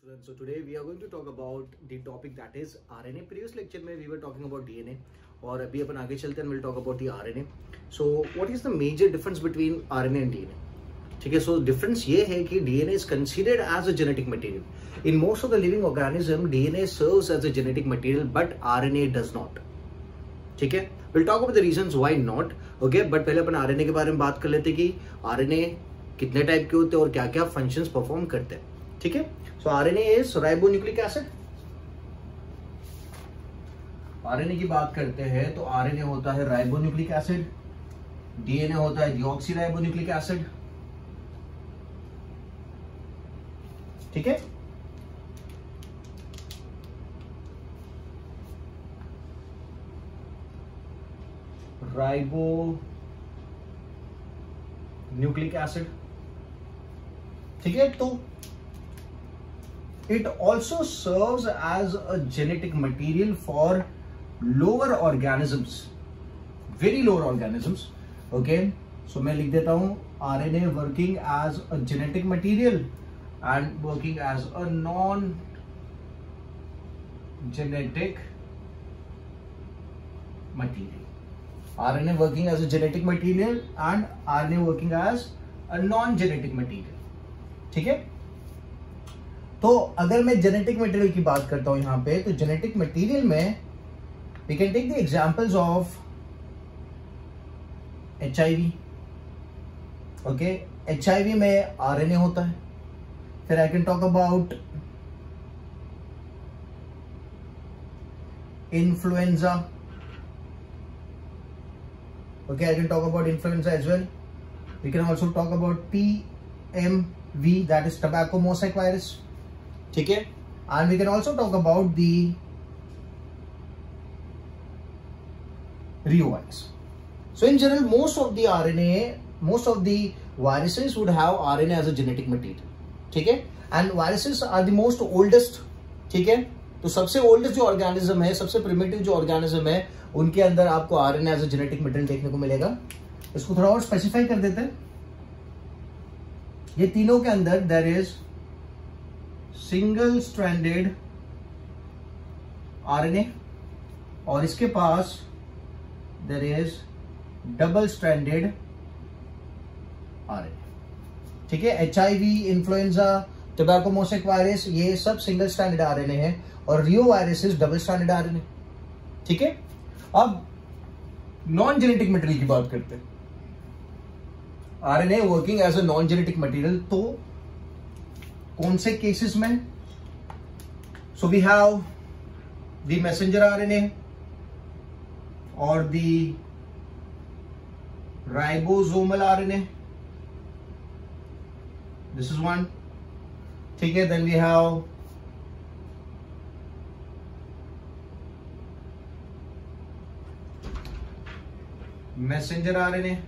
So today we are going to talk about the topic that is RNA. Previous lecture में we were talking about DNA और अभी अपन आगे चलते हैं, we'll talk about the RNA. So what is the major difference between RNA and DNA? ठीक है, so difference ये है कि DNA is considered as a genetic material. In most of the living organism, DNA serves as a genetic material, but RNA does not. ठीक है, we'll talk about the reasons why not. Okay, but पहले अपन RNA के बारे में बात कर लेते हैं कि RNA कितने टाइप के होते हैं और क्या क्या फंक्शंस परफॉर्म करते हैं. ठीक है, सो RNA is ribonucleic acid. RNA की बात करते हैं तो आरएनए होता है राइबोन्यूक्लिक एसिड, डीएनए होता है डीऑक्सीराइबोन्यूक्लिक एसिड. ठीक है, राइबोन्यूक्लिक एसिड. ठीक है, तो it also serves as a genetic material for lower organisms, very lower organisms. Okay, so मैं लिख देता हूं RNA working as a genetic material and working as a non-genetic material. RNA working as a genetic material and RNA working as a non-genetic material. ठीक है, तो अगर मैं genetic material की बात करता हूं यहां पे, तो जेनेटिक मटेरियल में we can take the examples of HIV. Okay, HIV में आरएनए होता है. फिर I can talk about influenza. Okay, I can talk about influenza as well. We can also talk about TMV, that is tobacco mosaic virus. ठीक है, and we can also talk about the reo virus. So in general most of the RNA, most of the viruses would have RNA as a genetic material. ठीक है, and viruses are the most oldest. ठीक है, तो सबसे oldest जो organism है, सबसे primitive जो ऑर्गेनिज्म है, उनके अंदर आपको RNA as a genetic material देखने को मिलेगा. इसको थोड़ा और स्पेसिफाई कर देते हैं. ये तीनों के अंदर there is single stranded RNA और इसके पास there is double stranded RNA. ठीक है, HIV, influenza, tobacco mosaic virus, ये सब सिंगल स्ट्रैंडेड आरएनए है और reo virus is double stranded RNA. ठीक है, अब नॉन जेनेटिक मटेरियल की बात करते हैं. RNA working as a non genetic material, तो कौन से केसेस में? So we have the messenger RNA और the ribosomal RNA. This is one. ठीक है, then we have messenger RNA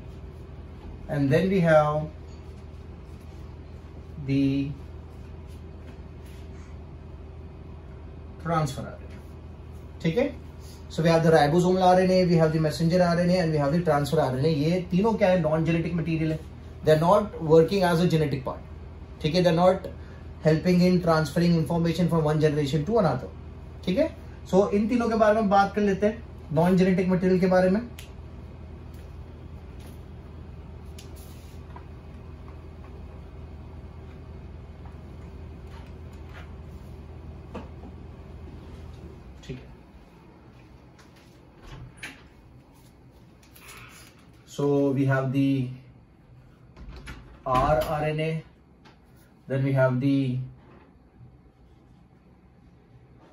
and then we have the transfer RNA. ठीक है, so we have the ribosomal RNA, we have the messenger RNA and we have the transfer RNA. ये तीनों क्या है? Non genetic material है. they are not working as a genetic part. ठीक है, they are not helping in transferring information from one generation to another. ठीक है, so इन तीनों के बारे में बात कर लेते हैं, नॉन जेनेटिक मटेरियल के बारे में. So we have the rRNA, then we have the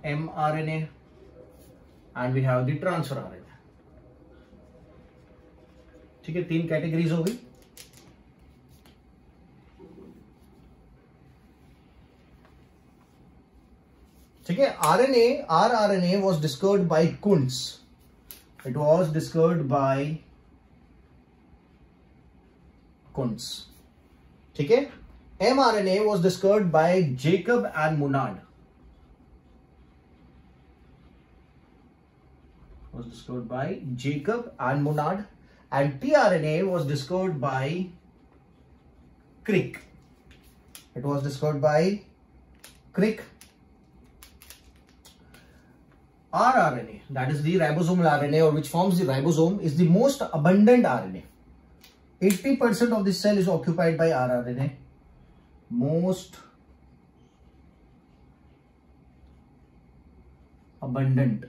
mRNA, and we have the transfer RNA. ठीक है, तीन कैटेगरीज हो गई. ठीक है, rRNA was discovered by Kuntz. It was discovered by Kuntz. ठीक है, mRNA was discovered by Jacob and Monod. Was discovered by Jacob and Monod, and tRNA was discovered by Crick. It was discovered by Crick rRNA, that is the ribosomal RNA, or which forms the ribosome, is the most abundant RNA. 80% of the cell is occupied by rRNA. Most abundant.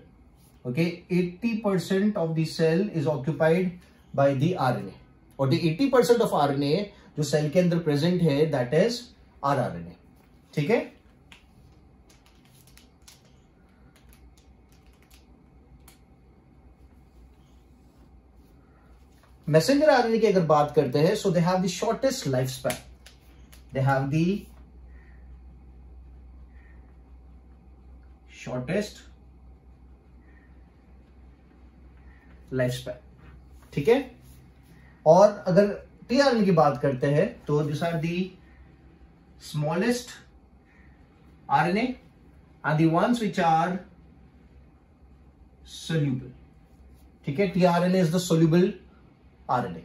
Okay, 80% of the cell is occupied by the RNA, और the 80% of RNA जो cell के अंदर present है, that is rRNA. ठीक है. Messenger RNA की अगर बात करते हैं, so they have the shortest life span. They have the shortest life span. ठीक है. और अगर टीआरएनए की बात करते हैं, तो this are the smallest RNA and the ones which are soluble. ठीक है. TRNA is the soluble RNA.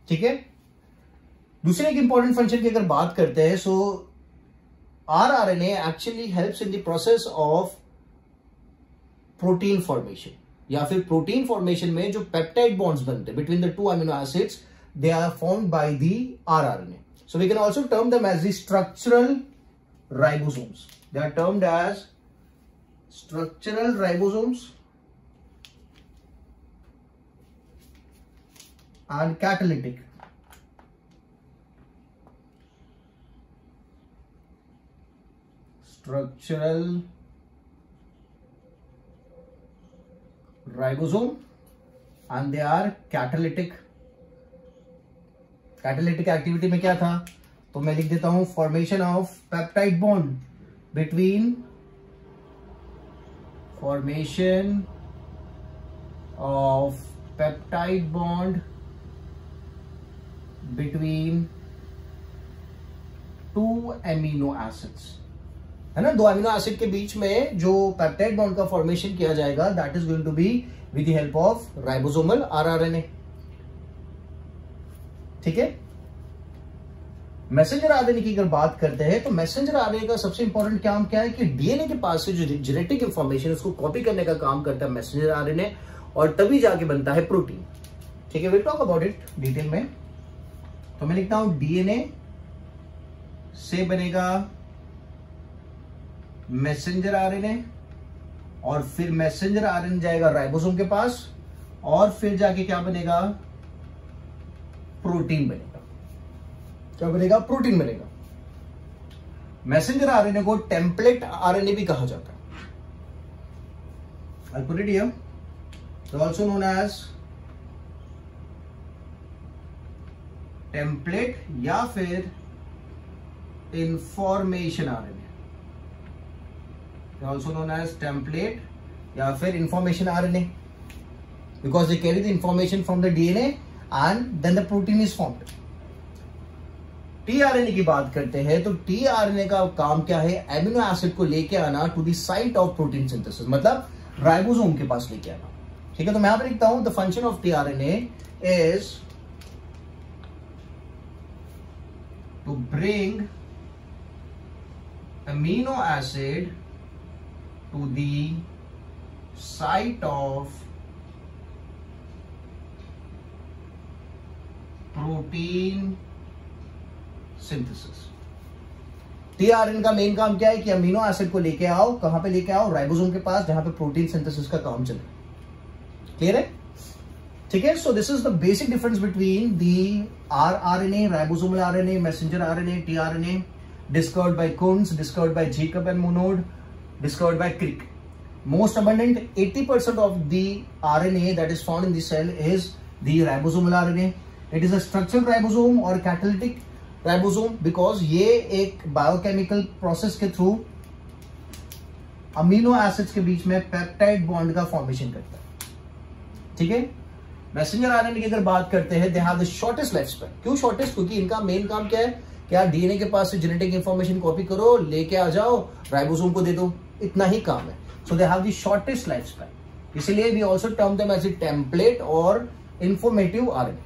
ठीक है. दूसरे एक इंपॉर्टेंट फंक्शन की अगर बात करते हैं, so rRNA actually helps in the process of protein formation, या फिर प्रोटीन फॉर्मेशन में जो पेप्टाइड बॉन्ड्स बनते हैं between the two amino acids, they are formed by the rRNA. So we can also term them as the structural ribosomes. They are termed as structural ribosomes and catalytic. Structural ribosome and they are catalytic. Catalytic activity में क्या था, तो मैं लिख देता हूं formation of peptide bond between to amino acids. है ना. दो अमीनो एसिड के बीच में जो पेप्टाइड बॉन्ड का फॉर्मेशन किया जाएगा, that is going to be with the help of ribosomal rRNA. ठीक है. मैसेंजर आरएनए की अगर बात करते हैं, तो मैसेंजर आरएनए का सबसे इंपॉर्टेंट काम क्या है कि डीएनए के पास से जो जेनेटिक इंफॉर्मेशन उसको कॉपी करने का काम करता है मैसेंजर आरएनए, और तभी जाके बनता है प्रोटीन. ठीक है. Will talk about it detail में. तो मैं लिखता हूं डीएनए से बनेगा मैसेंजर आरएनए, और फिर मैसेंजर आरएनए जाएगा राइबोसोम के पास, और फिर जाके क्या बनेगा, प्रोटीन बनेगा. क्या बनेगा, प्रोटीन बनेगा. मैसेंजर आरएनए को टेम्पलेट आरएनए भी कहा जाता है. I'll put it here. It's also known as template या फिर information RNA. Also known as template या फिर information RNA, because they carry the information from the DNA and then the protein is formed. TRNA की बात करते हैं, तो tRNA का काम क्या है, एमिनो एसिड को लेके आना to the site of protein synthesis, मतलब राइबोसोम के पास लेके आना. ठीक है. तो मैं यहां पर लिखता हूं the function of tRNA is to bring amino acid to the site of protein synthesis. TRNA का मेन काम क्या है कि अमीनो एसिड को लेके आओ. कहां पे लेके आओ, राइबोसोम के पास, जहां पे प्रोटीन सिंथेसिस का काम चले. क्लियर है. ठीक है. So this is the basic difference between the rRNA, ribosomal RNA, messenger RNA, tRNA, discovered by Kuntz, discovered by Jacob and Monod, discovered by Crick. Most abundant, 80% of the RNA that is found in the cell is the ribosomal RNA. It is a structural ribosome or catalytic ribosome because ये एक biochemical process के through amino acids के बीच में peptide bond का formation करता है. ठीक है. मैसेंजर आरएनए की अगर बात करते हैं, दे have the shortest life span. क्यों शॉर्टेस्ट? क्योंकि इनका मेन काम क्या है, क्या डीएनए के पास से जेनेटिक इंफॉर्मेशन कॉपी करो, लेके आ जाओ, राइबोसोम को दे दो, इतना ही काम है. So they have the shortest life span. इसीलिए we also term them as a template और इंफॉर्मेटिव आरएनए.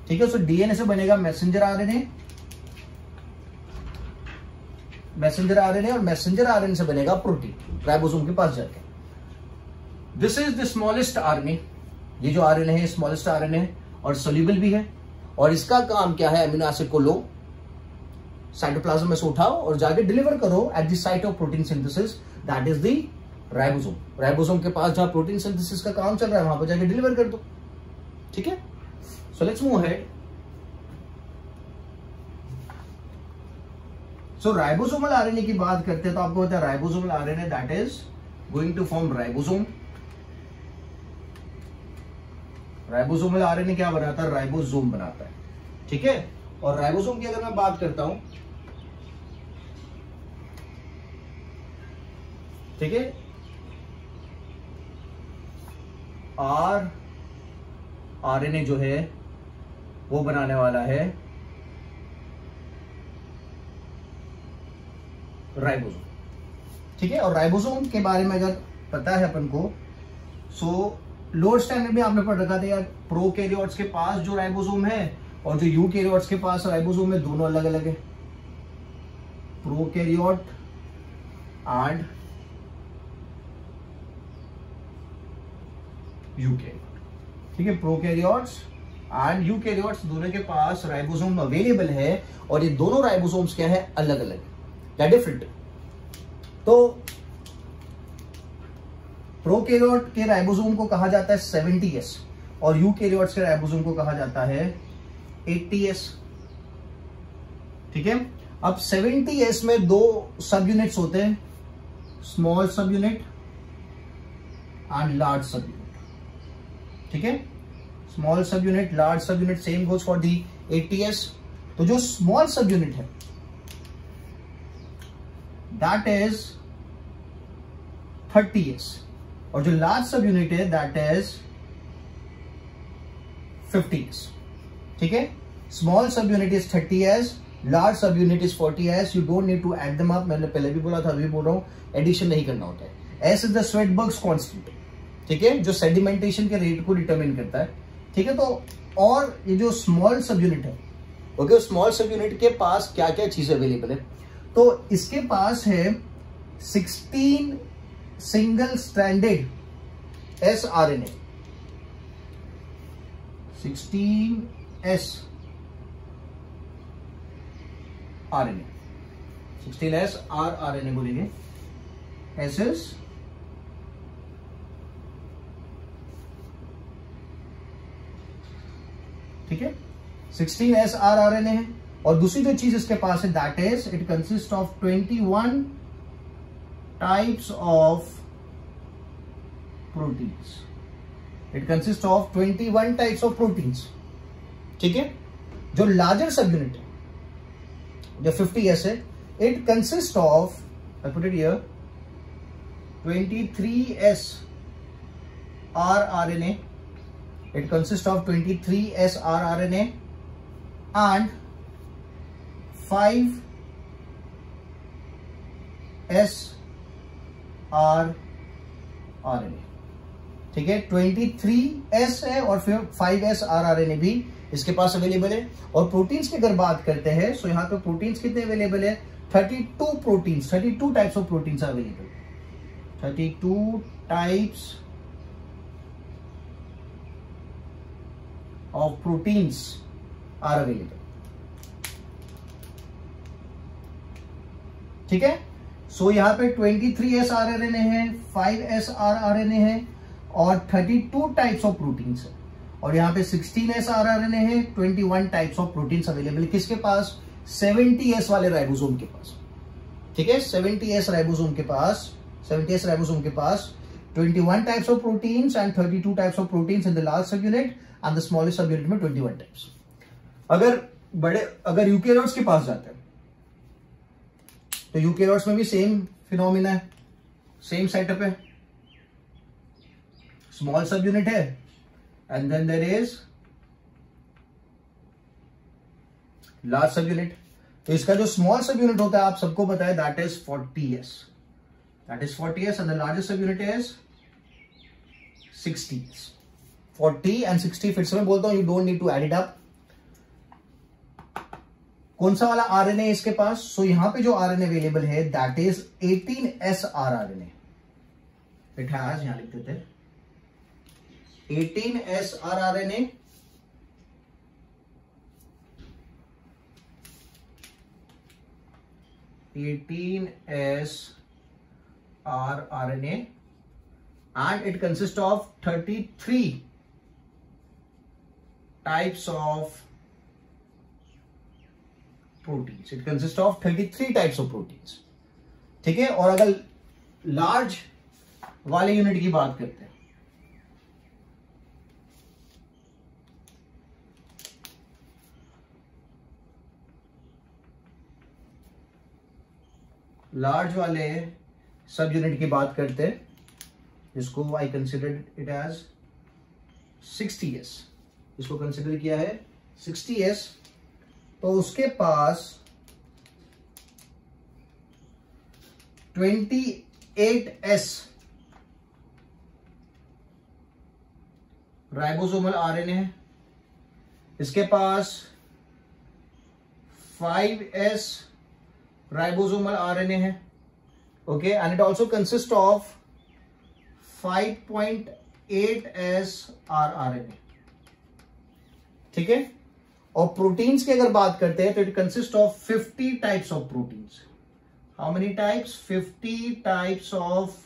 ठीक है. सो डीएनए से बनेगा मैसेंजर आरएनए, मैसेंजर आरएनए, और मैसेंजर आरएनए से बनेगा प्रोटीन राइबोसोम के पास जाके. This is the smallest RNA. ये जो आरएनए है स्मॉलेस्ट आरएनए है और सोल्यूबल भी है, और इसका काम क्या है, अमीनो एसिड को लो, साइटोप्लाज्म में से उठाओ और जाके डिलीवर करो at the site of protein synthesis, that is the ribosome. Ribosome के पास जहां प्रोटीन सिंथेसिस का काम चल रहा है वहां पर जाके डिलीवर कर दो। ठीक है, so let's move ahead. So ribosomal RNA की बात करते हैं तो आपको पता है ribosomal RNA that is going to form ribosome. Ribosomal RNA क्या बनाता है, राइबोसोम बनाता है। ठीक है, और राइबोसोम की अगर मैं बात करता हूं, ठीक है, आरएनए जो है वो बनाने वाला है राइबोसोम। ठीक है, और राइबोसोम के बारे में अगर पता है अपन को, सो लोअर स्टैंडर्ड में आपने पढ़ रखा था यार, प्रोकैरियोट्स के पास जो राइबोसोम है और जो यूकैरियोट्स के पास राइबोसोम है दोनों अलग अलग है। Prokaryote and eukaryote. ठीक है, प्रोकैरियोट्स एंड यूकैरियोट्स दोनों के पास राइबोसोम अवेलेबल है, और ये दोनों राइबोसोम्स क्या है, अलग अलग या डिफरेंट। तो प्रोकैरियोट के राइबोसोम को कहा जाता है 70S और यूकैरियोट्स के राइबोसोम को कहा जाता है 80S। ठीक है, अब 70S में दो सब यूनिट्स होते हैं, small sub unit and large sub unit. ठीक है, small sub unit, large sub unit, same goes for the 80S। तो जो स्मॉल सब यूनिट है दैट इज 30S और जो लार्ज सब यूनिट है दैट इज 50S। ठीक है, small sub unit is 30S, large sub unit is 40S। You don't need to add them up, मैंने पहले भी बोला था, अभी बोल रहा हूं, एडिशन नहीं करना होता है। S is the Svedberg's constant. ठीक है, जो सेडिमेंटेशन के रेट को डिटरमिन करता है। ठीक है, तो और ये जो स्मॉल सब यूनिट है, ओके, स्मॉल सब यूनिट के पास क्या क्या चीजें अवेलेबल है, तो इसके पास है 16 single stranded sRNA, 16S RNA, 16S rRNA बोलेंगे। S is ठीक है, 16S rRNA है, और दूसरी जो चीज इसके पास है that is it consist of 21 types of proteins. It consist of 21 types of proteins. ठीक है, जो लार्जर सब यूनिट है जो 50S है, it consist of, I put it here, 23S rRNA. It consists of 23S rRNA and 5S rRNA. ठीक है, 23S है और फिर 5S rRNA भी इसके पास अवेलेबल है। और प्रोटीन्स की अगर बात करते हैं, सो यहाँ पे प्रोटीन्स कितने अवेलेबल है, 32 proteins, 32 types of proteins available, 32 types of proteins are available. ठीक है, सो यहां पे 23S rRNA है, 5S rRNA है और 32 टाइप्स ऑफ प्रोटीन्स है, और यहां पे 16S rRNA है, 21 टाइप्स ऑफ प्रोटीन्स अवेलेबल किसके पास, 70S वाले राइबोसोम के पास। ठीक है, 70S राइबोसोम के पास, 70S राइबोसोम के पास 21 types of proteins and 32 types of proteins in the large sub unit and the smallest सब यूनिट में 21 टाइप्स। अगर यूकैरियोट्स के पास जाते हैं तो यूकैरियोट्स में भी सेम फिनोमिना है, सेम सेटअप है, स्मॉल सब यूनिट है and then there is large sub unit. तो इसका जो स्मॉल सब यूनिट होता है आप सबको पता है that is 40S, that is 40S and the largest sub unit is 60S। 40 and 60 फिर से मैं बोलता हूं, you don't need to add it up. कौन सा वाला आरएनए इसके पास, सो यहां पे जो आरएनए अवेलेबल है that is 18S rRNA। It has, यहां लिख देते हैं 18S rRNA, and it consists of 33 types of proteins. It consists of 33 types of proteins. ठीक है, और अगर लार्ज वाले यूनिट की बात करते हैं, लार्ज वाले सब यूनिट की बात करते हैं, जिसको I consider it as 60S, इसको कंसिडर किया है 60S, तो उसके पास 28S राइबोसोमल आरएनए है, इसके पास 5S राइबोसोमल आरएनए है, okay, and it also consist of 5.8S rRNA, ठीक है। और प्रोटीन्स की अगर बात करते हैं तो it consist of 50 types of proteins. How many types? 50 types of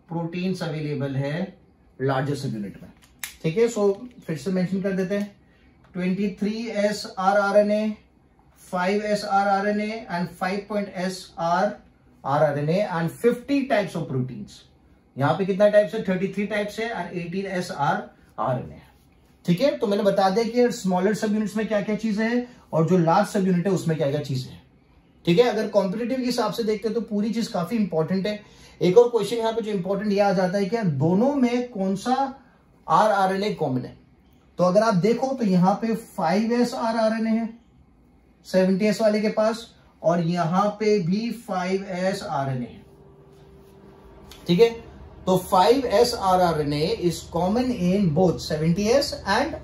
proteins available है लार्जेस्ट यूनिट में, ठीक है। सो फिर से मेंशन कर देते हैं, 23S rRNA, 5S rRNA and 5.S rRNA and 50 types of proteins. यहां पे कितना टाइप्स है? 33 टाइप्स है एंड 18S rRNA, ठीक है। तो मैंने बता दिया कि स्मॉलर सब यूनिट्स में क्या क्या चीजें हैं और जो लार्ज सब यूनिट है उसमें क्या क्या चीजें हैं, ठीक है। अगर कॉम्पिटिटिव के हिसाब से देखते हैं तो पूरी चीज काफी इंपॉर्टेंट है। एक और क्वेश्चन यहाँ पे जो इंपॉर्टेंट ये आ जाता है कि दोनों में कौन सा rRNA कॉमन है। तो अगर आप देखो तो यहाँ पे 5S rRNA है 70S वाले के पास, और यहां पे भी 5S rRNA है, ठीक है। तो 5S rRNA is common in both 70S and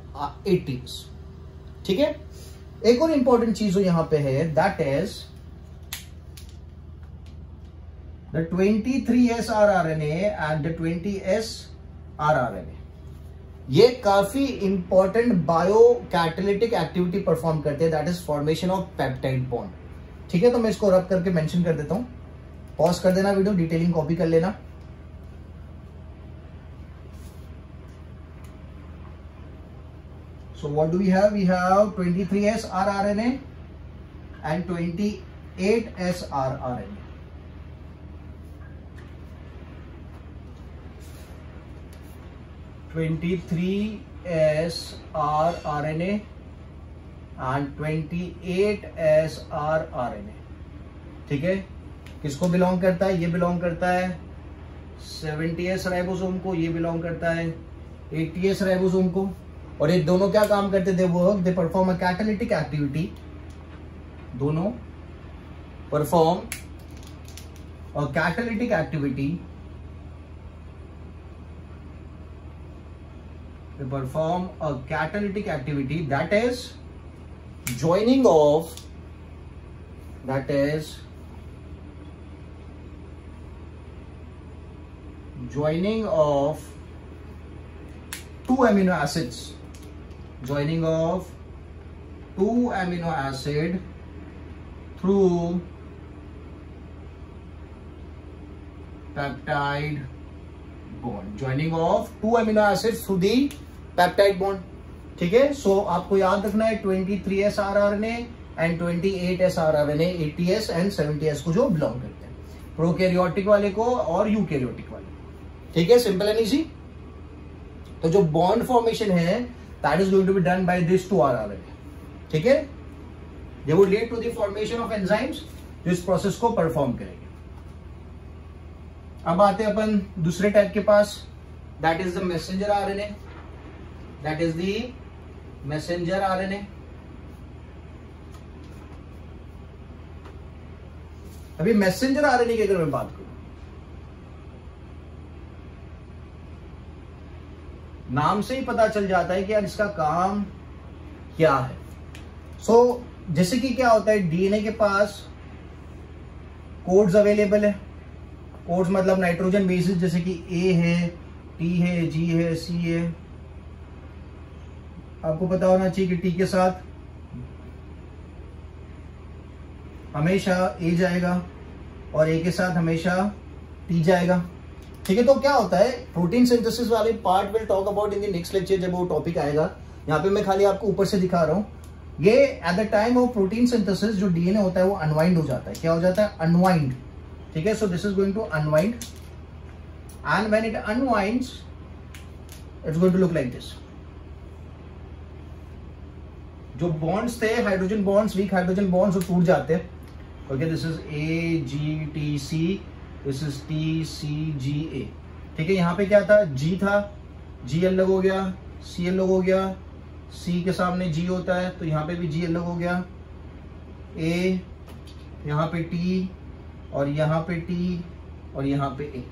80S, ठीक है। एक और इंपॉर्टेंट चीज यहां पे है, that is the 23S rRNA and the 20S rRNA। ये काफी important bio catalytic activity perform करते हैं, that is formation of peptide bond, ठीक है। तो मैं इसको रब करके मेंशन कर देता हूं, पॉज कर देना वीडियो, डिटेलिंग कॉपी कर लेना। So what do we have? We have 23S rRNA and 28S rRNA. (23S rRNA and 28S rRNA), ठीक है। किसको बिलोंग करता है? ये बिलोंग करता है 70S राइबोसोम को, ये बिलोंग करता है 80S राइबोसोम को। और ये दोनों क्या काम करते थे? Work, they perform a catalytic activity, दोनों perform a catalytic activity, they perform a catalytic activity, that is joining of two amino acids, joining of two amino acid through peptide bond, joining of two amino acids through the peptide bond, ठीक है। सो आपको याद रखना है 23S rRNA and 28S rRNA 80S and 70S को जो belong करते हैं, प्रोकैरियोटिक वाले को और यूकैरियोटिक वाले, ठीक है। Simple and easy. तो जो बॉन्ड फॉर्मेशन है that is going to be done by this two rRNA, ठीक है। They would lead to the formation of enzymes जो इस प्रोसेस को परफॉर्म करेंगे। अब आते हैं अपन दूसरे टाइप के पास, that is the messenger RNA, that is the messenger RNA. अभी मैसेंजर आरएनए की अगर मैं बात करूं, नाम से ही पता चल जाता है कि यार इसका काम क्या है। जैसे कि क्या होता है, डीएनए के पास कोड्स अवेलेबल है। कोड्स मतलब नाइट्रोजन बेसिस, जैसे कि ए है, टी है, जी है, सी है। आपको पता होना चाहिए कि टी के साथ हमेशा ए जाएगा और ए के साथ हमेशा टी जाएगा। ठीक है, तो क्या होता है प्रोटीन सिंथेसिस वाले part will talk about in the next lecture, जब वो टॉपिक आएगा। यहाँ पे मैं खाली आपको ऊपर से दिखा रहा हूँ। ये at the time of protein synthesis जो डीएनए होता है वो अनवाइंड हो जाता है। क्या हो जाता है? अनवाइंड। ठीक है, so this is going to unwind and when it unwinds it's going to look like this. जो बॉन्ड्स थे hydrogen bonds, weak hydrogen bonds, वो टूट जाते हैं। Okay, this is A G T C, this is T C G A. ठीक है, यहाँ पे क्या था? जी था, जी अलग हो गया, सी अलग हो गया, सी के सामने जी होता है तो यहाँ पे भी जी अलग हो गया, ए, यहाँ पे टी और यहाँ पे टी और यहाँ पे ए।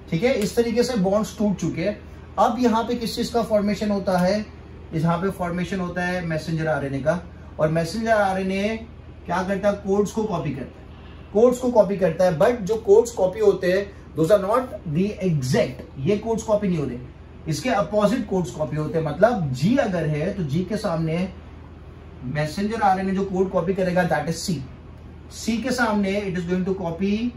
ठीक है, इस तरीके से बॉन्ड्स टूट चुके हैं। अब यहाँ पे किस चीज का फॉर्मेशन होता है? यहाँ पे फॉर्मेशन होता है मैसेंजर आरएनए का। और मैसेंजर आरएनए क्या करता है? कोड्स को कॉपी करता है, कोड्स को कॉपी करता है। बट जो कोड्स कॉपी होते हैं those are not the exact, ये कोड्स कॉपी नहीं होते, इसके अपोजिट कोड्स कॉपी होते हैं। मतलब जी अगर है तो जी के सामने मैसेंजर आरएनए जो कोड कॉपी करेगा दैट इज सी। सी के सामने it is going to copy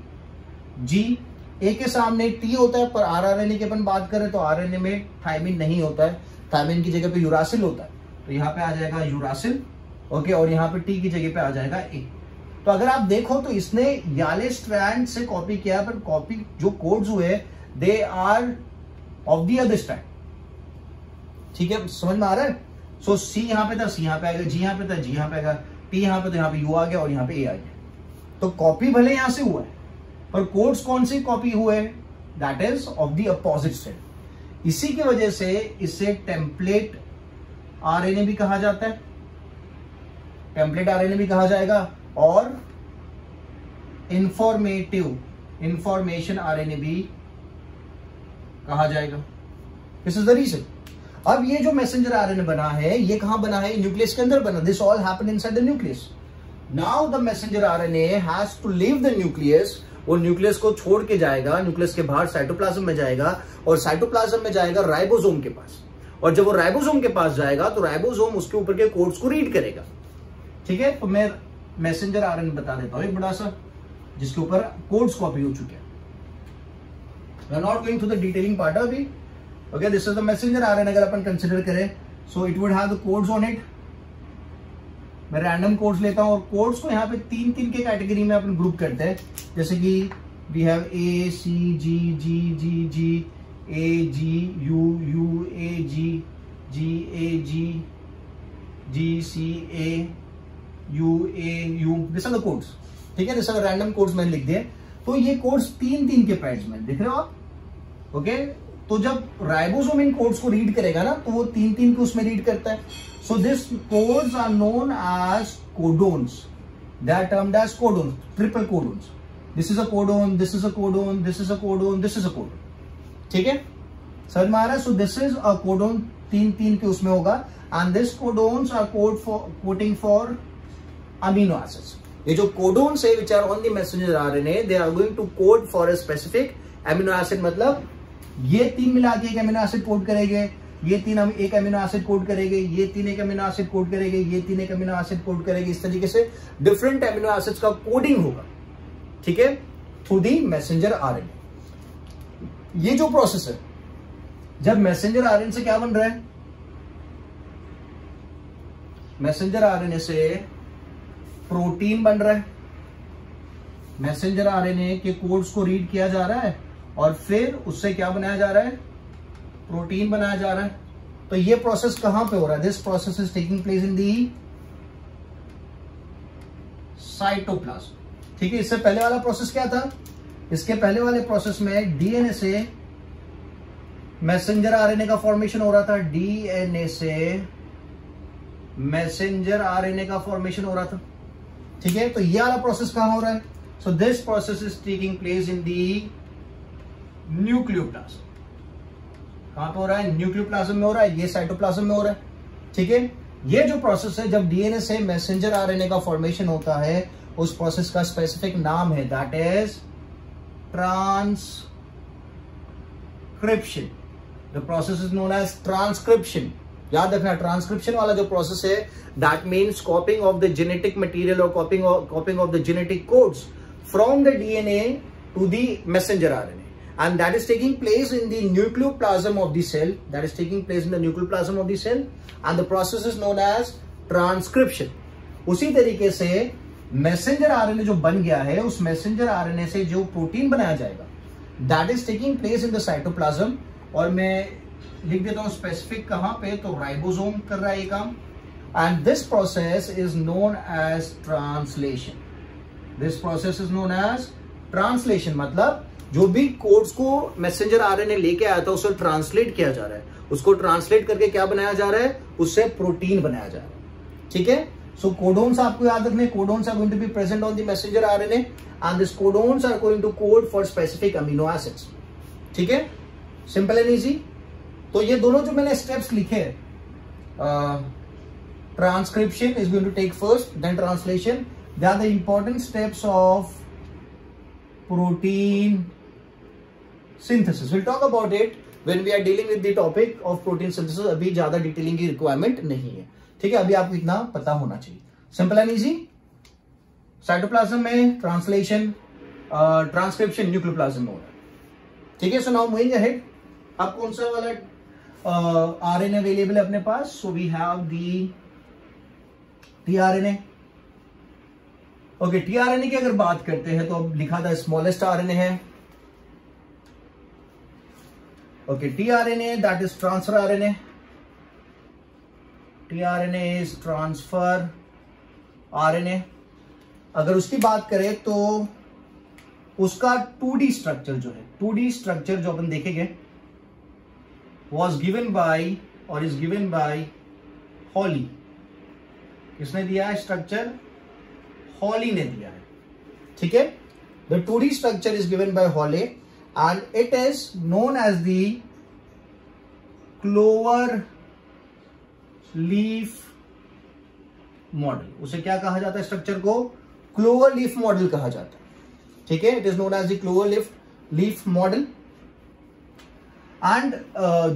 G. A के सामने टी होता है, पर आरएनए की अपन बात करें तो आरएनए में थायमिन नहीं होता है, थायमिन की जगह पे यूरासिल होता है, तो यहाँ पे आ जाएगा यूरासिल। ओके, और यहाँ पे टी की जगह पे आ जाएगा ए। तो अगर आप देखो तो इसने याले स्ट्रैंड से कॉपी किया, पर कॉपी जो कोड्स हुए they are of the other strand. ठीक है, समझ में आ रहा है? सो सी यहाँ पे था, सी यहाँ पे आएगा, जी यहाँ पे था, जी यहाँ पे आएगा, टी यहाँ पे, तो यहाँ पे यू आ गया और यहाँ पे ए आ गया। तो कॉपी भले यहां से हुआ है पर कोड्स कौन से कॉपी हुए? That is of the opposite strand. इसी की वजह से इसे टेम्पलेट आरएनए भी कहा जाता है, टेम्पलेट आरएनए भी कहा जाएगा, और इंफॉर्मेशन आरएनए भी कहा जाएगा। This is the reason. अब ये जो मैसेंजर आरएनए बना है ये कहां बना है? न्यूक्लियस के अंदर बना। This all happened inside the nucleus. Now the messenger RNA has to leave the nucleus. वो न्यूक्लियस को छोड़ के जाएगा, न्यूक्लियस के बाहर साइटोप्लाज्म में जाएगा, और साइटोप्लाज्म में जाएगा राइबोसोम के पास। और जब वो राइबोसोम के पास जाएगा तो राइबोसोम उसके ऊपर के कोड्स को रीड करेगा। ठीक है, तो मैं मैसेंजर आरएनए बता देता हूं एक बड़ा सा, जिसके ऊपर कोड्स कॉपी हो चुके हैं। We are not going to the detailing part अभी। Okay, this is the messenger RNA. अगर अपन कंसिडर करें so it would have the codes on it. मैं रैंडम कोड्स लेता हूं और कोड्स को यहाँ पे तीन तीन के कैटेगरी में अपन ग्रुप करते हैं। जैसे कि we have A C G G G G, A G U U, A G G, A G G C, A U, A U, this are the codes. ठीक है, दिस आर रैंडम कोड्स मैंने लिख दिए। तो ये codes तीन तीन के पैड्स में दिख रहे हो आप। ओके, तो जब राइबोसोम इन कोड्स को रीड करेगा ना तो वो तीन तीन को उसमें रीड करता है। So this codes are known as codons. They are termed as codons, triple codons. This is a codon, this is a codon, this is a codon, this is a codon. ठीक है, समझ में आ रहा है? So this is a codon, तीन तीन के उसमें होगा। And this codons are coding for amino acids. ये जो कोडोन्स है which are on the messenger RNA, they are going to code for a specific amino acid. मतलब ये तीन मिला के एक अमीनो एसिड कोड करेंगे, ये तीन हम एक अमीनो एसिड कोड करेंगे, ये तीन एक अमीनो एसिड कोड करेंगे, ये तीन एक अमीनो एसिड कोड करेंगे। इस तरीके से डिफरेंट अमीनो एसिड्स का कोडिंग होगा। ठीक है, थ्रू दी मैसेंजर आरएनए। ये जो प्रोसेस है, जब मैसेंजर आरएनए से क्या बन रहा है? मैसेंजर आरएनए से प्रोटीन बन रहा है। मैसेंजर आरएनए के कोड्स को रीड किया जा रहा है और फिर उससे क्या बनाया जा रहा है? प्रोटीन बनाया जा रहा है। तो ये प्रोसेस कहां पे हो रहा है? This process is taking place in the cytoplasm. ठीक है, इससे पहले वाला प्रोसेस क्या था? इसके पहले वाले प्रोसेस में डीएनए से मैसेंजर आरएनए का फॉर्मेशन हो रहा था। डीएनए से मैसेंजर आरएनए का फॉर्मेशन हो रहा था। ठीक है, तो ये वाला प्रोसेस कहां हो रहा है? So this process is taking place in the nucleoplasm. कहां पे हो रहा है? न्यूक्लियोप्लाज्म में हो रहा है। ये साइटोप्लाज्म में हो रहा है। ठीक है, ये जो प्रोसेस है जब डीएनए से मैसेंजर आरएनए का फॉर्मेशन होता है, उस प्रोसेस का स्पेसिफिक नाम है, that is transcription. The process is known as transcription. याद रखना, ट्रांसक्रिप्शन वाला जो प्रोसेस है that means copying of the genetic material और copying of the genetic codes from the DNA to the messenger RNA, and that is taking place in the nucleoplasm of the cell, and the process is known as transcription। उसी तरीके से messenger RNA जो बन गया है, उस messenger RNA से जो प्रोटीन बनाया जाएगा that is taking place in the cytoplasm, और मैं लिख देता हूं स्पेसिफिक कहां पे, तो राइबोसोम कर रहा है ये काम, and this process is known as translation. This process is known as translation, मतलब जो भी कोड्स को मैसेंजर आरएनए लेके आया था उसे ट्रांसलेट किया जा रहा है, उसको ट्रांसलेट करके क्या बनाया जा रहा है, उससे प्रोटीन बनाया जा रहा है। ठीक है, सो कोडोन्स आपको याद रखने, codons are going to be present on the messenger RNA and this codons are going to code for specific amino acids. ठीक है, सिंपल एंड इजी। तो ये दोनों जो मैंने स्टेप्स लिखे, transcription is going to take first, then translation, they are the important steps of protein synthesis. We'll talk about it when we are dealing with the topic of protein synthesis. अभी ज्यादा detailing की requirement नहीं है। ठीक है, अभी आपको इतना पता होना चाहिए, सिंपल एंड इजी। साइटोप्लाज्म में ट्रांसलेशन, ट्रांसक्रिप्शन न्यूक्लियोप्लाज्म में हो रहा है। ठीक है, सो नाउ मूविंग अहेड, अब कौन सा वाला आरएनए अवेलेबल है अपने पास? So we have the tRNA. Okay, tRNA की अगर बात करते हैं तो अब लिखा था स्मॉलेस्ट आरएनए है। Okay, tRNA that is transfer RNA, tRNA is transfer RNA. अगर उसकी बात करें तो उसका 2D स्ट्रक्चर जो है, 2D स्ट्रक्चर जो अपन देखेंगे was given by और is given by हॉली। किसने दिया है स्ट्रक्चर? हॉली ने दिया है। ठीक है, the 2D structure is given by Holley and it is known as the clover leaf model. उसे क्या कहा जाता है स्ट्रक्चर को? क्लोवर लीफ मॉडल कहा जाता है। ठीक है, it is known as the clover leaf model. And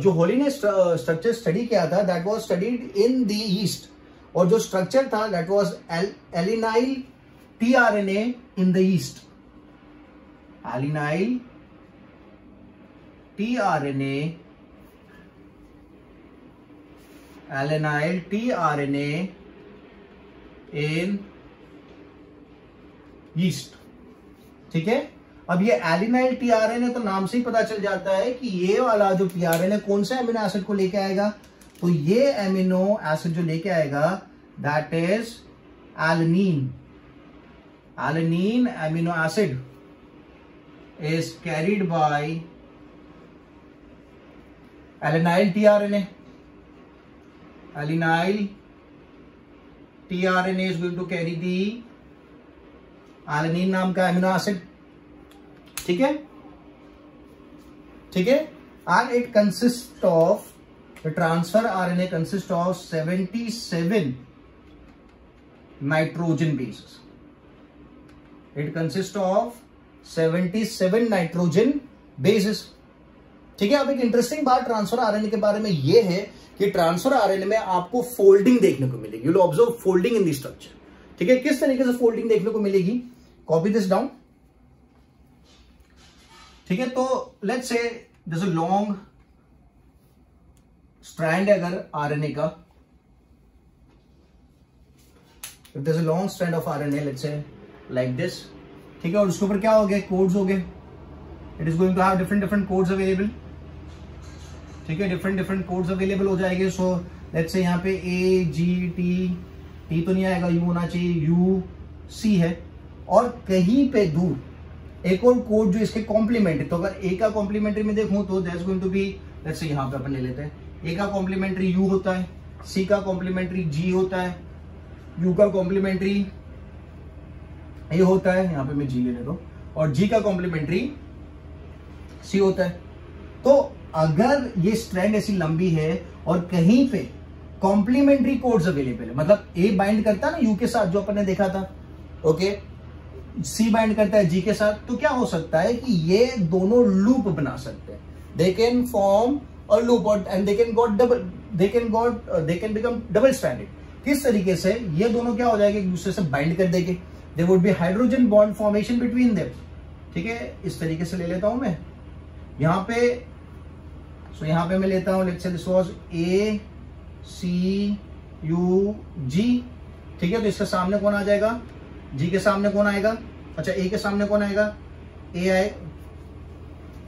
जो हॉली ने स्ट्रक्चर स्टडी किया था that was studied in the yeast, और जो स्ट्रक्चर था that was alanyl tRNA in the yeast, alanyl tRNA, alanyl tRNA in yeast. ठीक है, अब ये एलिनाइल टीआरएनए तो नाम से ही पता चल जाता है कि ये वाला जो टीआरएनए कौन से अमीनो एसिड को लेके आएगा, तो ये अमीनो एसिड जो लेके आएगा that is alanine. Alanine amino acid is carried by alanine tRNA. Alanine tRNA is going to carry the alanine नाम का अमीनो एसिड। ठीक है, ठीक है, and it consists of the transfer RNA consists of 77 nitrogen bases. It consists of 77 nitrogen bases. ठीक है, अब एक इंटरेस्टिंग बात ट्रांसफर आरएनए के बारे में यह है कि ट्रांसफर आरएनए में आपको फोल्डिंग देखने को मिलेगी। You will observe folding in the structure. ठीक है, किस तरीके से फोल्डिंग देखने को मिलेगी? Copy this down. ठीक है, तो let's say this a long strand है अगर आरएनए का, if this a long strand of RNA let's say like this. ठीक है, और उसके ऊपर क्या हो गया? कोड्स हो गए। It is going to have different codes available. ठीक है, डिफरेंट कोड्स अवेलेबल हो जाएंगे। सो लेट्स से यहाँ पे ए जी टी तो नहीं आएगा, यू होना चाहिए, यू सी है, और कहीं पे दूर एक और कोड जो इसके कॉम्प्लीमेंट्री, तो अगर ए का कॉम्प्लीमेंट्री में देखूं तो that's going to be, let's say यहाँ पे अपन ले लेते हैं, ए का कॉम्प्लीमेंट्री यू होता है, सी का कॉम्प्लीमेंट्री जी होता है, यू का कॉम्प्लीमेंट्री ये होता है, यहां पे मैं जी ले लेता हूं, और जी का कॉम्प्लीमेंट्री सी होता है। तो अगर ये स्ट्रैंड ऐसी लंबी है और कहीं पे कॉम्प्लीमेंट्री कोड्स अवेलेबल है, मतलब ए बाइंड करता है ना यू के साथ जो अपन ने देखा था, ओके, सी बाइंड करता है जी के साथ, तो क्या हो सकता है कि ये दोनों लूप बना सकते हैं। दे कैन फॉर्म और लूप और and they can become double stranded. किस तरीके से ये दोनों क्या हो जाएंगे, एक दूसरे से बाइंड कर देंगे, there would be hydrogen bond formation between them. ठीक है, इस तरीके से ले लेता हूं मैं यहां पे। सो यहां पे मैं लेता हूं, let's say this was A C U G। ठीक है, तो इसके सामने कौन आ जाएगा, G के सामने कौन आएगा, अच्छा A के सामने कौन आएगा,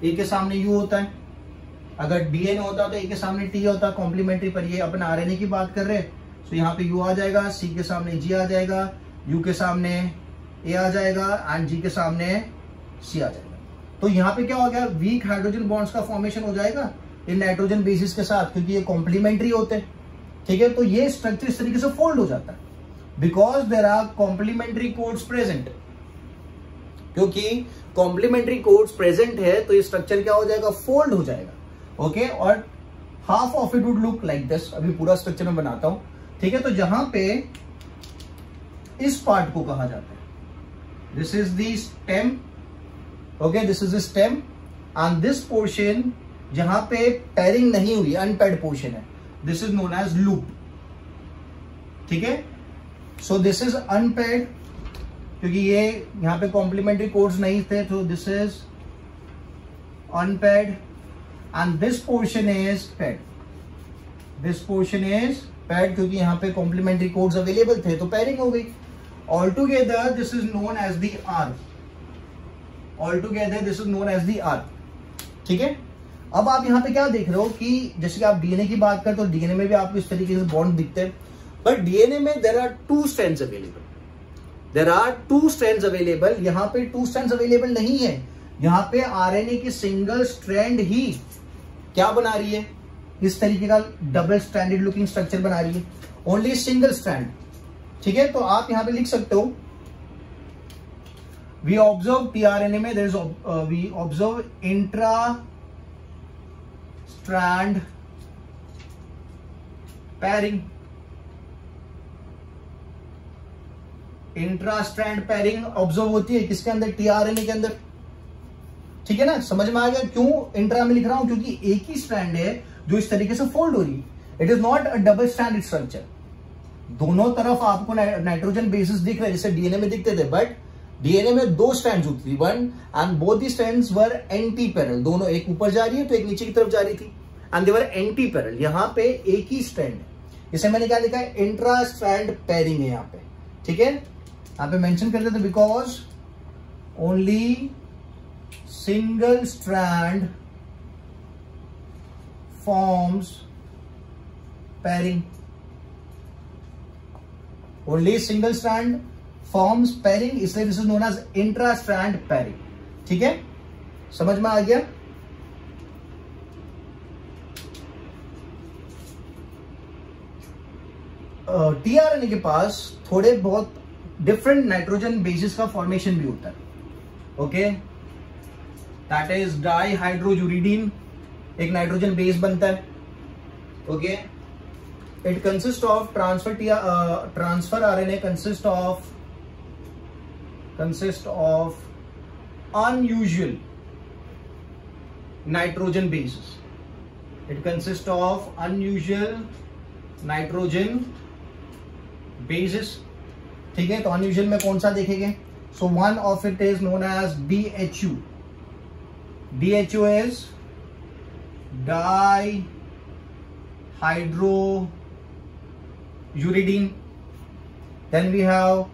A के सामने U होता है, अगर DNA होता तो A के सामने T होता कॉम्प्लीमेंट्री, पर ये अपन RNA की बात कर रहे हैं। तो यहाँ पे U आ जाएगा, C के सामने G आ जाएगा, U के सामने A आ जाएगा एंड G के सामने C आ जाएगा। तो यहाँ पे क्या हो गया, वीक हाइड्रोजन बॉन्ड्स का फॉर्मेशन हो जाएगा इन नाइट्रोजन बेसिस के साथ, क्योंकि ये कॉम्प्लीमेंट्री होते हैं। ठीक है, तो ये स्ट्रक्चर इस तरीके से फोल्ड हो जाता है because there are complementary codes present. क्योंकि कॉम्प्लीमेंट्री कोड्स प्रेजेंट है तो ये स्ट्रक्चर क्या हो जाएगा, फोल्ड हो जाएगा। ओके, और half of it would look like this. अभी पूरा स्ट्रक्चर मैं बनाता हूं। ठीक है, तो जहां पे इस पार्ट को कहा जाता है, this is the stem. Okay, this is the stem and this portion जहां पे पेयरिंग नहीं हुई, अनपेयर्ड पोर्शन है, this is known as loop. ठीक है, सो दिस इज अनपेयर्ड क्योंकि ये यहां पे कॉम्प्लीमेंट्री कोड्स नहीं थे, तो this is unpaired and this portion is paired. This portion is paired क्योंकि यहां पे कॉम्प्लीमेंट्री कोड्स अवेलेबल थे तो पेयरिंग हो गई। All together this is known as the R. All together this is known as the R. ठीक है, अब आप यहां पे क्या देख रहे हो कि जैसे कि आप डीएनए की बात करते हो, डीएनए में भी आपको इस तरीके से बॉन्ड दिखते हैं, बट डीएनए में there are two strands available. There are two strands available. यहां पे टू स्ट्रैंड्स अवेलेबल नहीं है, यहां पे आरएनए की सिंगल स्ट्रैंड ही क्या बना रही है, इस तरीके का डबल स्ट्रैंडेड लुकिंग स्ट्रक्चर बना रही है, ओनली सिंगल स्ट्रैंड। ठीक है, तो आप यहां पे लिख सकते हो, वी ऑब्जर्व टीआरएनए में there is we observe intra strand pairing. Intra strand pairing observe होती है किसके अंदर, टीआरएनए के अंदर। ठीक है ना, समझ में आ गया क्यों इंट्रा में लिख रहा हूं, क्योंकि एक ही स्ट्रैंड है जो इस तरीके से फोल्ड हो रही है। It is not a double stranded structure. दोनों तरफ आपको नाइट्रोजन बेसिस दिख रहे हैं जैसे डीएनए में दिखते थे, बट डीएनए में दो स्ट्रैंड्स होती थी, one and both the strands were anti parallel. दोनों, एक ऊपर जा रही है तो एक नीचे की तरफ जा रही थी, and they were anti parallel. यहां पे एक ही स्ट्रैंड है, इसे मैंने क्या लिखा है, इंट्रा स्ट्रैंड पैरिंग है यहां पे। ठीक है, यहां पे मेंशन कर देते because only single strand forms pairing. Only single strand forms pairing, इसलिए this is known as intra strand pairing. ठीक है, समझ में आ गया। टीआरएनए के पास थोड़े बहुत डिफरेंट नाइट्रोजन बेसिस का फॉर्मेशन भी होता है। ओके, दैट इज डाईहाइड्रोयूरिडीन, एक नाइट्रोजन बेस बनता है। Okay, it consist of transfer RNA consist of unusual nitrogen bases. It consist of unusual nitrogen bases. ठीक है, तो अनयूजुअल में कौन सा देखेंगे, so one of it is known as DHU। DHU is dihydrouridine. Then we have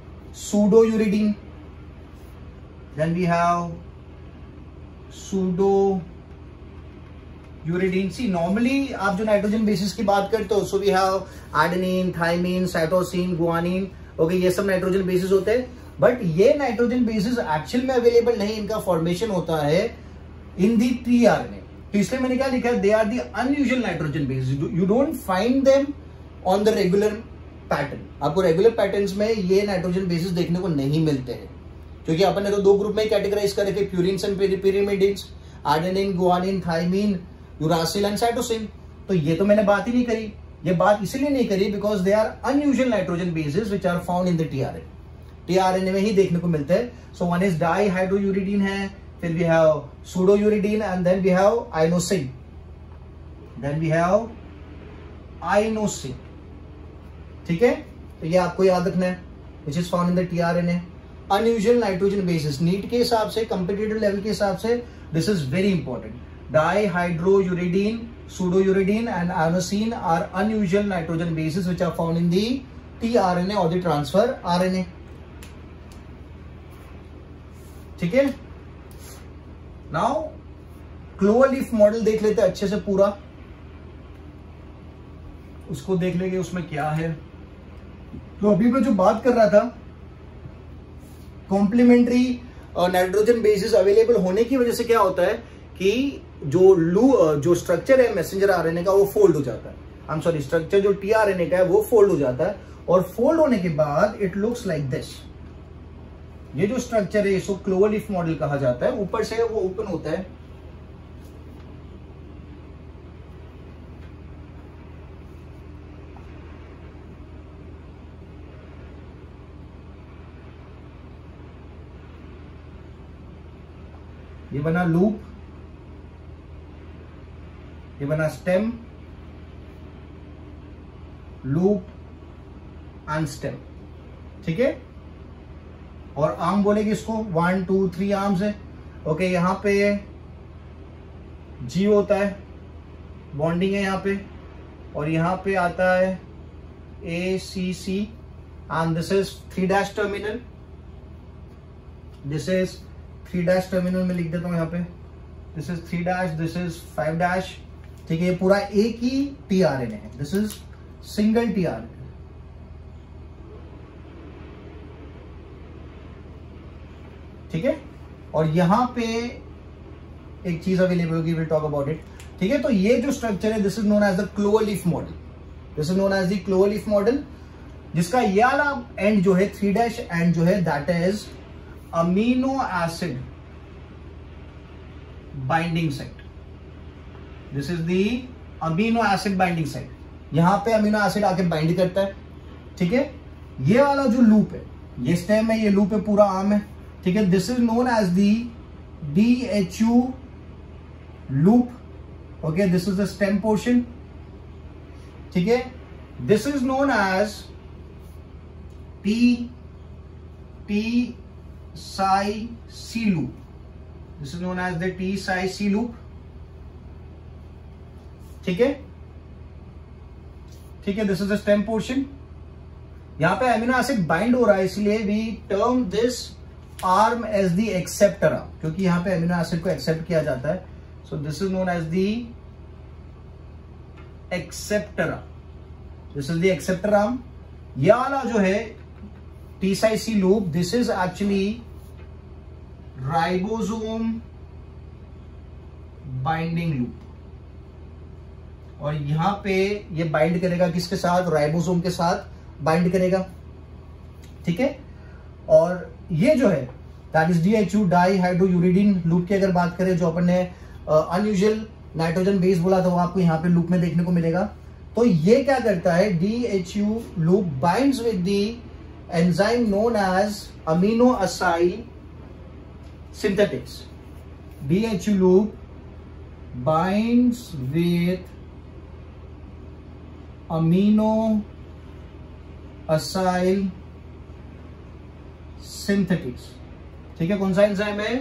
pseudouridine. See, normally आप जो nitrogen bases की बात करते हो, so we have adenine, thymine, cytosine, guanine. Okay, ये सब नाइट्रोजन बेसिस होते हैं, बट ये नाइट्रोजन बेसिस एक्चुअल में अवेलेबल नहीं, इनका फॉर्मेशन होता है इन दी टीआरएनए। तो इसलिए मैंने क्या लिखा है, they are the unusual nitrogen bases, you don't find them on the regular pattern. आपको रेगुलर पैटर्न्स में ये नाइट्रोजन बेसिस देखने को नहीं मिलते हैं, क्योंकि अपन ने तो दो ग्रुप में कैटेगराइज कर रखे, purines and pyrimidines, adenine, guanine, thymine, uracil and cytosine. तो ये तो मैंने बात ही नहीं करी। ये बात इसलिए नहीं करी because they are unusual nitrogen bases which are found in the tRNA. TRNA में ही देखने को मिलते हैं। सो वन इज डाईहाइड्रोयूरिडीन है, फिर we have pseudouridine and then we have inosine. Then we have inosine, ठीक है। तो ये आपको याद रखना है, which is found in the tRNA. Unusual nitrogen bases, NEET के हिसाब से, कॉम्पिटिटिव लेवल के हिसाब से this is very important. Dihydrouridine, pseudouridine and inosine are unusual nitrogen bases which are found in the tRNA or the transfer RNA, ठीक है। Now cloverleaf model देख लेते हैं अच्छे से पूरा, उसको देख लेंगे उसमें क्या है। तो अभी मैं जो बात कर रहा था, कॉम्प्लीमेंट्री नाइट्रोजन बेसिस अवेलेबल होने की वजह से क्या होता है कि जो स्ट्रक्चर है मैसेंजर आरएनए का वो फोल्ड हो जाता है। आई एम सॉरी, स्ट्रक्चर जो टीआरएनए का है वो फोल्ड हो जाता है, और फोल्ड होने के बाद इट लुक्स लाइक दिस। ये जो स्ट्रक्चर है इसको क्लोवरलीफ मॉडल कहा जाता है। ऊपर से वो ओपन होता है, ये बना लूप, ये बना स्टेम, लूप एंड स्टेम, ठीक है। और आर्म बोलेगी इसको, 1 2 3 आर्म्स है, ओके। यहां पे जी होता है, बॉन्डिंग है यहां पे, और यहां पे आता है ACC and this is 3' terminal, this is 3' terminal में लिख देता हूं यहां पे, दिस इज 3', दिस इज 5', ठीक है। ये पूरा एक ही टीआरएनए है, दिस इज सिंगल टीआरएनए, ठीक है। और यहां पे एक चीज अवेलेबल होगी, विल टॉक अबाउट इट, ठीक है। तो ये जो स्ट्रक्चर है this is known as the cloverleaf model, this is known as the cloverleaf model, जिसका ये वाला एंड जो है 3' एंड जो है that is amino acid binding site, this is the amino acid binding site. यहां पे अमीनो एसिड आके बाइंड करता है, ठीक है। ये वाला जो लूप है, ये स्टेम है, ये लूप है, पूरा आर्म है, ठीक है। This is known as the DHU loop, okay. This is the stem portion, ठीक है। This is known as T-Psi-C loop, this is known as the T-Psi-C loop, ठीक है, ठीक है। This is the stem portion, यहां पे amino acid bind हो रहा है, इसलिए we term this arm as the acceptor arm, क्योंकि यहां पे अमीनो एसिड को एक्सेप्ट किया जाता है। So this is known as the acceptor arm, this is the acceptor arm. ये वाला जो है T-Psi-C loop, this is actually ribosome binding loop, और यहां पे ये बाइंड करेगा किसके साथ, राइबोसोम के साथ बाइंड करेगा, ठीक है। और ये जो है दैट इज DHU डाईहाइड्रोयूरिडीन लूप की अगर बात करें, जो अपन ने अनयूजुअल नाइट्रोजन बेस बोला था, वो आपको यहां पे लूप में देखने को मिलेगा। तो ये क्या करता है, DHU loop binds with the enzyme known as amino acyl synthetase. DHU loop binds with amino acyl synthetase, ठीक है। कौन सा एंजाइम है,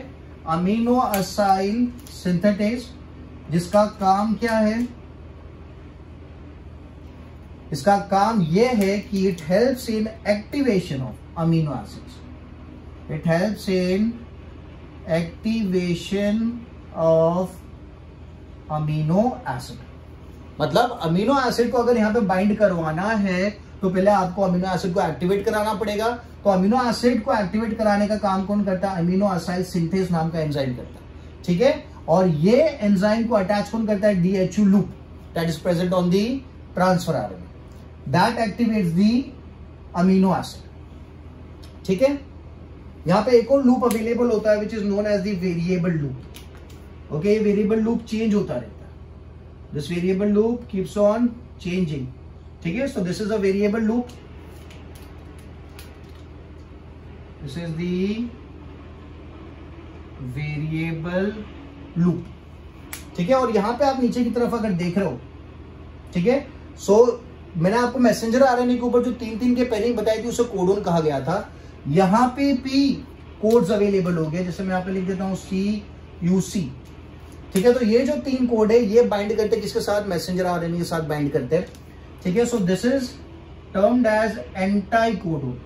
अमीनो असाइल सिंथेटेज, जिसका काम क्या है, इसका काम यह है कि it helps in activation of amino acids, it helps in activation of amino acid. मतलब अमीनो एसिड को अगर यहां पे बाइंड करवाना है तो पहले आपको अमीनो एसिड को एक्टिवेट कराना पड़ेगा। तो अमीनो एसिड को एक्टिवेट कराने का काम कौन करता है, अमीनो असाइल सिंथेज नाम का एंजाइम करता है, ठीक है। और ये एंजाइम को अटैच कौन करता है, DHU loop that is present on the transfer RNA, that activates the amino acid, ठीक है। यहां पे एक और लूप अवेलेबल होता है which is known as the variable loop, okay। ये वेरिएबल लूप चेंज होता रहता है, this variable loop keeps on changing, ठीक है। so this is a variable loop, this is the variable loop, ठीक है। और यहाँ पे आप नीचे की तरफ अगर देख रहे हो, ठीक है, सो मैंने आपको मैसेंजर आरएनए के ऊपर जो 3 के पेयरिंग बताई थी उसे कोडोन कहा गया था। यहाँ पे भी कोड्स अवेलेबल हो गए, जैसे मैं यहाँ पे लिख देता हूँ CUC, ठीक है। तो ये जो 3 कोड है ये बाइंड करते हैं किसके साथ, मैसेंजर आरएनए के साथ बाइंड करते हैं, ठीक है। So this is termed as anti codon,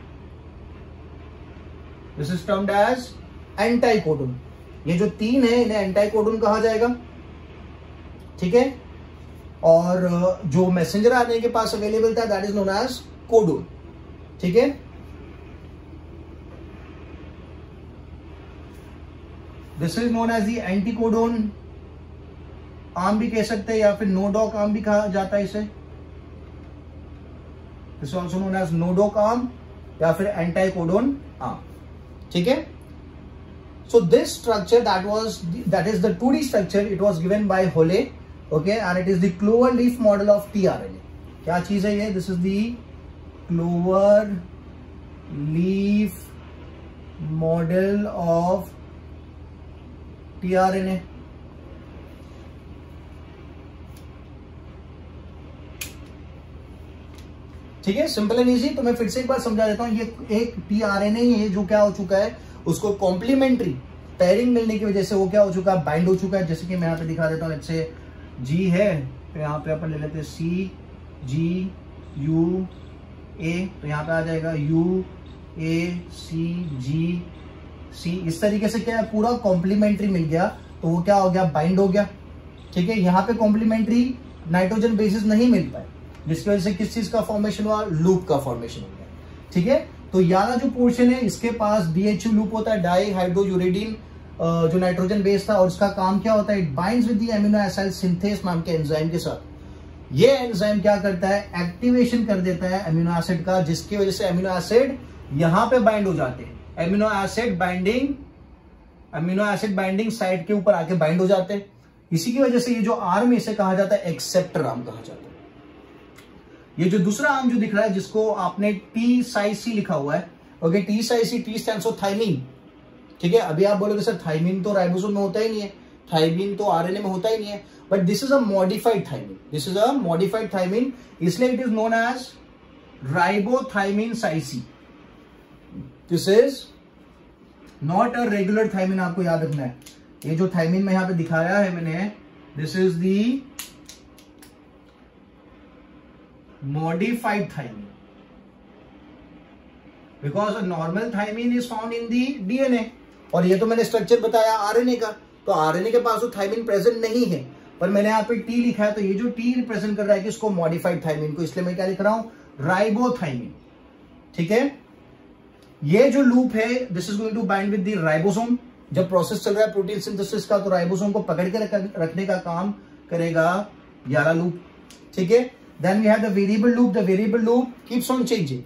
this is termed as anti codon. ये जो 3 है इन्हें एंटी कोडोन कहा जाएगा, ठीक है। और जो मैसेंजर आरएनए के पास अवेलेबल था that is known as codon, ठीक है। This is known as the anti codon arm भी कह सकते हैं, या फिर नोडॉक आर्म भी कहा जाता है इसे। This is also known as nodoc arm या फिर एंटी कोडोन आर्म, ठीक है। So this structure that is the 2D structure, it was given by Holle, okay, and it is the clover leaf model of tRNA. क्या चीज है ये? This is the clover leaf model of tRNA. ठीक है, simple and easy. तो मैं फिर से एक बार समझा देता हूं। ये एक tRNA है जो क्या हो चुका है, उसको कॉम्प्लीमेंट्री पेयरिंग मिलने की वजह से वो क्या हो चुका है, बाइंड हो चुका है। जैसे कि मैं यहाँ पे दिखा देता हूँ, जैसे G है तो यहाँ पे अपन ले लेते हैं CGUA, तो यहाँ पे आ जाएगा UACGC। इस तरीके से क्या है, पूरा कॉम्प्लीमेंट्री मिल गया, तो वो क्या हो गया, बाइंड हो गया, ठीक है। यहाँ पे कॉम्प्लीमेंट्री नाइट्रोजन बेसिस नहीं मिल पाए, जिसकी वजह से किस चीज का फॉर्मेशन हुआ, लूप का फॉर्मेशन हो गया, ठीक है। तो यहाँ जो पोर्शन है इसके पास DHU लूप होता है, डाई हाइड्रोयूरेडिन, जो नाइट्रोजन बेस था, और उसका काम क्या होता है, it binds with the amino acid synthase नाम के एंजाइम के साथ। ये एंजाइम क्या करता है, एक्टिवेशन कर देता है अमीनो एसिड का, जिसकी वजह से अमीनो एसिड यहां पे बाइंड हो जाते हैं। अमीनो एसिड बाइंडिंग साइट के ऊपर आके बाइंड हो जाते हैं। इसी की वजह से ये जो आर्म इसे कहा जाता है एक्सेप्टर आर्म कहा जाता है। ये जो दूसरा आर्म जो दिख रहा है, जिसको आपने T-Psi-C लिखा हुआ है, okay, T-Psi-C, T stands for thymine, ठीक है। अभी आप बोलोगे सर थाइमिन तो राइबोसोम में होता ही नहीं है, थाइमिन तो आरएनए में होता ही नहीं है, but this is a modified thymine, this is a modified thymine, इसलिए it is known as ribothymine psi C. This is not a regular thymine, आपको याद रखना है। ये जो थाइमिन में यहां पे दिखाया है मैंने, this is the modified thymine, because a normal thymine is found in the DNA, और ये तो मैंने स्ट्रक्चर बताया आरएनए का, तो आरएनए के पास तो थाइमिन प्रेजेंट नहीं है, पर मैंने यहाँ पे T लिखा है, तो ये जो T रिप्रेजेंट कर रहा है किसको, मॉडिफाइड थाइमिन को, इसलिए मैं क्या लिख रहा हूं, राइबोथाइमिन, ठीक है। ये जो लूप है this is going to bind with the ribosome. जब प्रोसेस चल रहा है प्रोटीन सिंथेसिस का, तो राइबोसोम को पकड़ के रखने का काम करेगा यारा लूप, ठीक है। Then we have the variable loop, the variable loop keeps on changing.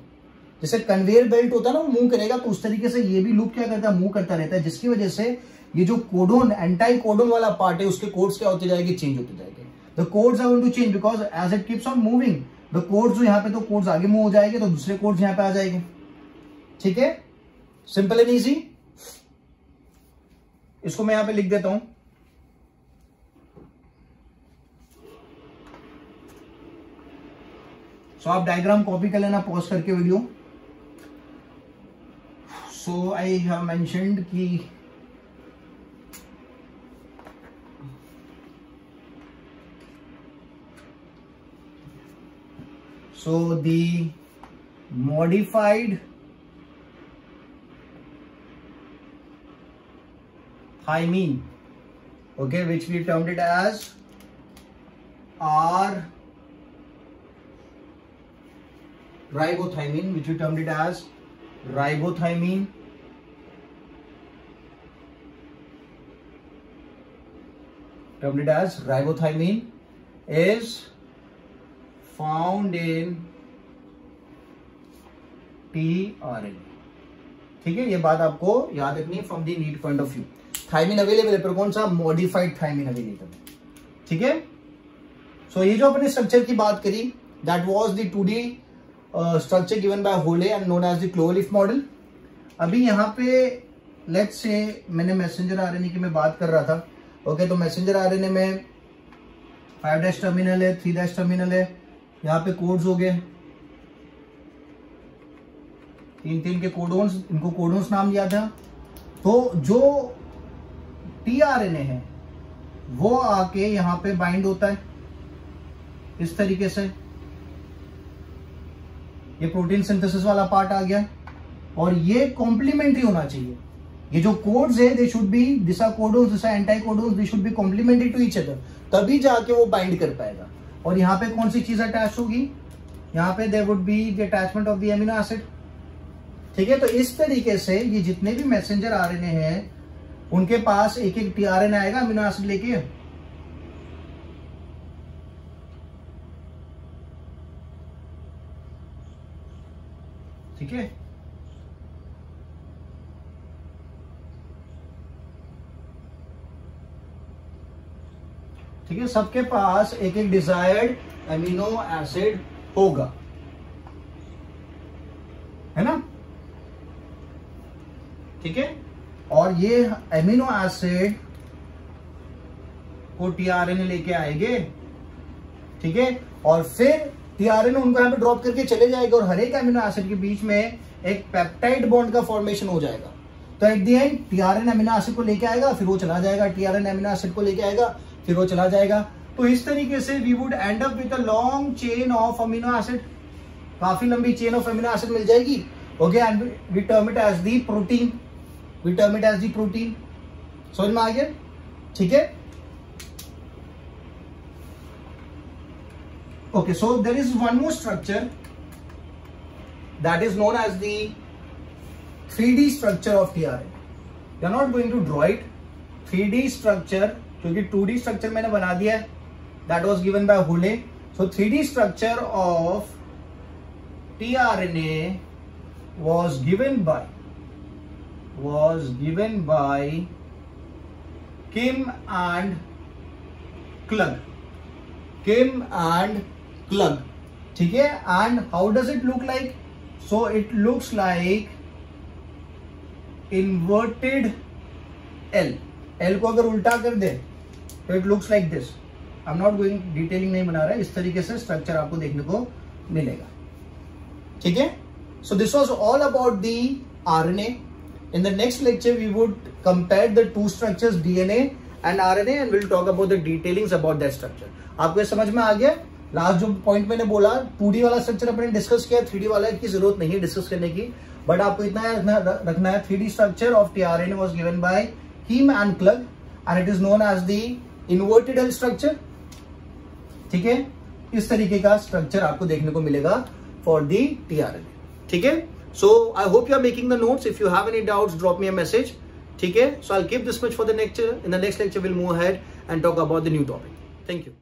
जैसे कन्वेयर बेल्ट होता है ना, वो मूव करेगा, तो उस तरीके से ये भी लूप क्या करता है, मूव करता रहता है, जिसकी वजह से ये जो कोडोन, एंटी कोडोन वाला पार्ट है, उसके कोड्स क्या होते जाएंगे, चेंज होते जाएंगे। The codes are going to change because as it keeps on moving, the codes जो यहाँ पे, तो कोड्स आगे मूव हो जाएंगे, तो दूसरे कोड्स यहाँ पे आ जाएंगे, ठीक है। Simple and easy. इसको मैं यहाँ पे लिख देता हूं, सो आप डायग्राम कॉपी कर लेना पॉज करके video. So I have mentioned कि so the modified thymine, okay, which we termed it as ribothymin, which we termed it as ribothymin, is found in tRNA, ठीक है। ये बात आपको याद रखनी है from the need point of view. Thymine available है, पर कौन सा, मॉडिफाइड थाइमिन अवेलेबल है, ठीक है। सो ये जो अपने स्ट्रक्चर की बात करी, that was the 2D structure given by Holley and known as the cloverleaf model. अभी यहाँ पे लेट्स से मैंने मैसेंजर आरएनए की मैं बात कर रहा था, ओके, तो मैसेंजर आरएनए में 5' टर्मिनल है, 3' टर्मिनल है, यहाँ पे कोड्स हो गए, 3 के कोडोन्स, इनको कोडोन्स नाम दिया था। तो जो tRNA है वो आके यहाँ पे बाइंड होता है इस तरीके से, ये प्रोटीन सिंथेसिस वाला पार्ट आ गया, और ये कॉम्प्लीमेंट्री होना चाहिए। ये जो कोड्स है they should be, this are codons, this are anti codons, they should be complementary to each other, तभी जाके वो बाइंड कर पाएगा। और यहाँ पे कौन सी चीज अटैच होगी, यहाँ पे there would be the attachment of the amino acid. ठीक है, तो इस तरीके से ये जितने भी मैसेंजर आरएनए हैं उनके पास एक एक टीआरएनए आएगा अमीनो एसिड लेके। ठीक है, ठीक है, सबके पास एक एक डिजायर्ड अमीनो एसिड होगा, है ना। ठीक है, और ये अमीनो एसिड को टीआरएनए लेके आएंगे। ठीक है, और फिर टीआरएनए उनको यहां पे ड्रॉप करके चले जाएगा और हर एक अमीनो एसिड के बीच में एक पेप्टाइड बॉन्ड का फॉर्मेशन हो जाएगा। तो at the end tRNA amino acid को लेके आएगा, फिर वो चला जाएगा, टीआरएनए अमीनो एसिड को लेके आएगा, फिर वो चला जाएगा। तो इस तरीके से we would end up with a long chain of amino acid, काफी लंबी चेन ऑफ अमीनो एसिड मिल जाएगी। Okay, and we term it as the protein, we term it as the protein. समझ में आ गया? ठीक है, okay, so there is one more structure that is known as the 3D structure of tRNA. You are not going to draw it 3D structure क्योंकि 2D structure मैंने बना दिया है, that was given by Hulle. So 3D structure of tRNA was given by Kim and Klug. Kim and Klug. ठीक है, and how does it look like? So it looks like inverted L. L को अगर उल्टा कर दे तो it looks like this. I'm not going detailing, नहीं बना रहा है, इस तरीके से स्ट्रक्चर आपको देखने को मिलेगा। ठीक है, so this was all about the RNA. In the next lecture we would compare the two structures DNA and RNA and we'll talk about the detailings about that structure. आपको ये समझ में आ गया? लास्ट जो पॉइंट मैंने बोला 2D वाला structure अपने डिस्कस किया, 3D वाला की जरूरत नहीं है डिस्कस करने की, बट आपको इतना रखना है 3D structure of tRNA was given by Kim and Klug and it is known as the inverted L structure. ठीक है, इस तरीके का स्ट्रक्चर आपको देखने को मिलेगा फॉर दी tRNA. ठीक है, so I hope you are making the notes. If you have any doubts, drop me a message. ठीक है, so I'll keep this much for the lecture. In the next lecture we'll move ahead and talk about the new topic. Thank you.